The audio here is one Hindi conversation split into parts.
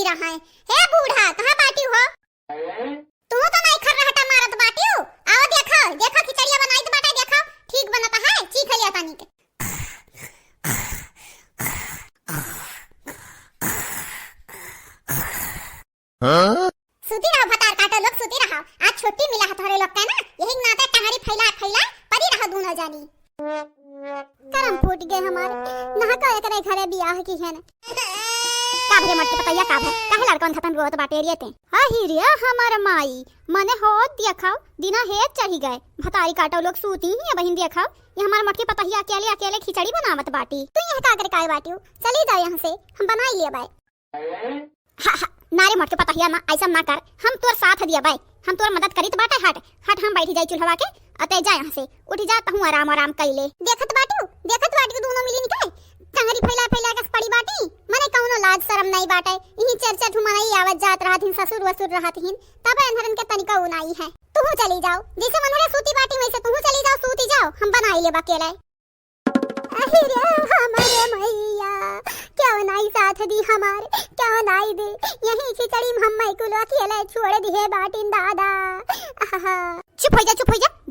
दिया है। हे बूढ़ा कहाँ बाटी हो? तू तो नहीं खर रहता मारत बाटी हो। आओ देखो देखो खिचड़िया बनाई तो बाटा देखो ठीक बनता है चीख लिया तानी के। सूती रहो भतार काटो लोग सूती रहो। आज छुट्टी मिला है थोड़े लोग का ना यही नाता टहरी फैला फैला परी रहो दोनों जानी। करम फूट गए हमारे नहा का एकरे घरे बियाह की है ना का भरे मट के पतैया का है काहे लड़कन थतन रोत बाटे रियते हा ही रे हमार माई मने होत दिखाओ दिना हे चढ़ी गए भतारी काटो लोग सूती ही बहिन दिखाओ ये हमार मट के पतैया अकेले अकेले खिचड़ी बनावत बाटी तू यह का करे काय बाटी चली जाओ यहां से हम बना लिए बाय। हा नारे मट के पतैया ना ऐसा ना कर हम तोर साथ दिया बाय हम तोर मदद करी तो बाटे हट हट हम बैठी जाई चूल्हा के अते जा यहां से उठ जा तहू आराम आराम कइले देखत बाटी दोनों मिली निकले टंगरी फैला फैला के पड़ी बाटी मने कौनो लाज शरम नहीं बाटे इही चर्चा ठुमनाई आवत जात रहथिन ससुर वसुर रहथिन तब एनहरन के तनिका उनाई है तू चली जाओ जैसे मनहरे सूती बाटी वैसे तू चली जाओ सूती जाओ हम बनाई ले बकेले। अरे हमारे मैया क्यों नहीं साथ दी हमारे क्यों नहीं दे यही खिचड़ी हम मई को अकेले छोड़ दी है बाटिन दादा। चुप हो जा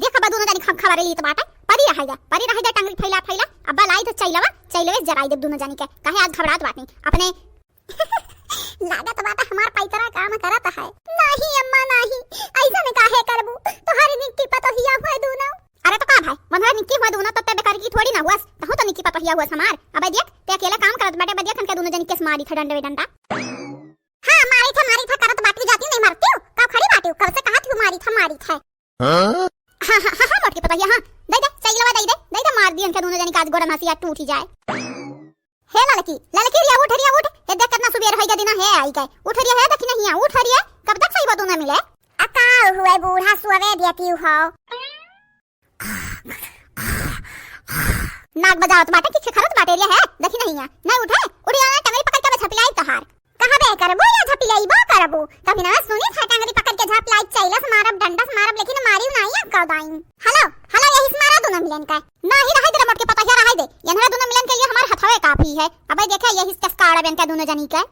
देखा बा दोनों जानी खबरे ली तो बाटा परी रह जा टंगरी फैला फैला अब्बा लाई तो चैलवे जराई दे दोनों जानी के काहे आज घबरात बाटी अपने लागत बाटा हमार पैतरा काम करत है। नहीं अम्मा नहीं ऐसा ने काहे करबू तोहारी निक्की पतोहिया होय दोनों। अरे तो का भाई मनहरा निक्की होय दोनों तब बेकार की थोड़ी ना हुआ तहु तो निक्की पतोहिया हुआ हमार अबे देख ते अकेला काम करत बाटे बदिया खन के दोनों जानी केस मारी था डंडा। हां मारी था करत बाटी जाती नहीं मरती हो का खड़ी बाटी कब से कहा थी मारी था हां मट के पतोहिया हां दे चलवा दे मार दियन के दोनों जानी काज गोड़ा मासी आ टूट जाए। हे लड़की रिया उठ ये देख कितना सुबेर होई दिना है आई गए उठ रिया है देखी नहीं उठ रिया कब तक सही बात ना मिले अकाल हुए बूढ़ा सुवे देती हो नाक बजावत बाटे कि खरत बाटे रिया है देखी नहीं उठे उड़िया टंगरी पकड़ के झपलाई तहार कहां बे करबो या झपलाई बा करबो कभी ना सुनी था टंगरी पकड़ के झपलाई चैलस मारब डंडस मारब लेकिन मारियो नहीं का दाई हेलो यही से मारा दोनों मिलन का नहीं रहे तेरा मट के पता रहे दे यनरा दोनों मिलन के लिए हमार हथवे काफी है अबे देखे यही से काड़ा बन के दोनों जनी के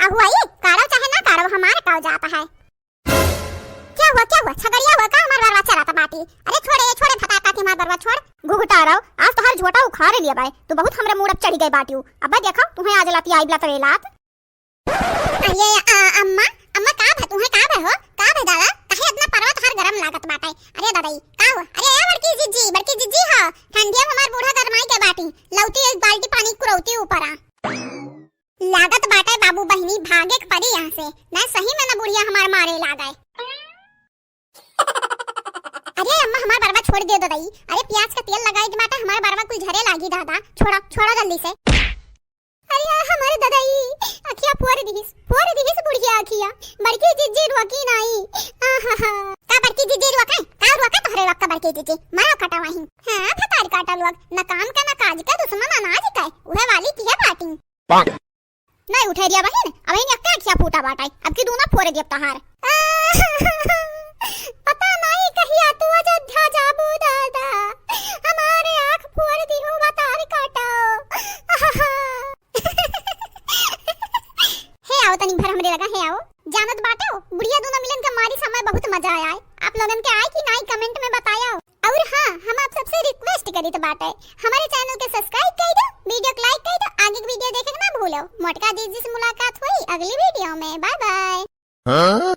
आहु आई काड़ा चाहे ना काड़ा हमारे काव जाता है। क्या हुआ छगड़िया हुआ का हमार बरवा चराता बाटी अरे छोड़े फटाका के हमार बरवा छोड़ घुघटा रहो आज तो हर झोटा उखाड़ लिया भाई तू बहुत हमरे मूड अब चढ़ी गई बाटी अबे देखो तुम्हें आज लाती आई बला तरेलात अरे अम्मा का है तुम्हें का है हो का है दादा काहे इतना पर्वत हर गरम लागत बाटे अरे दादाई का हो अरे बड़की जिज्जी हां ठंडिया हमार बूढ़ा गरमाई के बाटी लौती एक बाल्टी पानी कुरौती ऊपर आ लागत बाटे बाबू बहिनी भागे के पड़ी यहां से ना सही में ना बुढ़िया हमार मारे लागे। अरे अम्मा हमार बरवा छोड़ दे दो दई अरे प्याज का तेल लगाई दे बाटा हमार बरवा कुछ झरे लागी दादा छोड़ा जल्दी से। अरे हमारे दादाई अखिया फोड़ दिहिस बुढ़िया अखिया बड़की जिज्जी रोकी नहीं आहा का बड़की जिज्जी रोका तोहरे वक्त बड़की जिज्जी मारो कटवाही हां फटार काटा लोग न काम का न काज का दुश्मन अनाज का उहे वाली की है बाटी नहीं उठे रिया बहन अब इन अक्का अखिया फूटा बाटाई अब की दूना फोड़े दिया तहार पता नहीं कहिया तू अयोध्या जाबू दादा हमारे आंख फोड़ दी हो बतार काटा हे आओ तनी भर हमरे लगा हे आओ जानत बाटे बुढ़िया दोनों मिलन का मारी समय बहुत मजा आया है आप लोगन के आए कि नहीं कमेंट में बताया और हां हम आप सबसे रिक्वेस्ट करी तो बाटे हमारे चैनल के सब्सक्राइब कर दो वीडियो को लाइक कर दो आगे की वीडियो देखने ना भूलो मोटका दीदी से मुलाकात हुई अगली वीडियो में बाय बाय।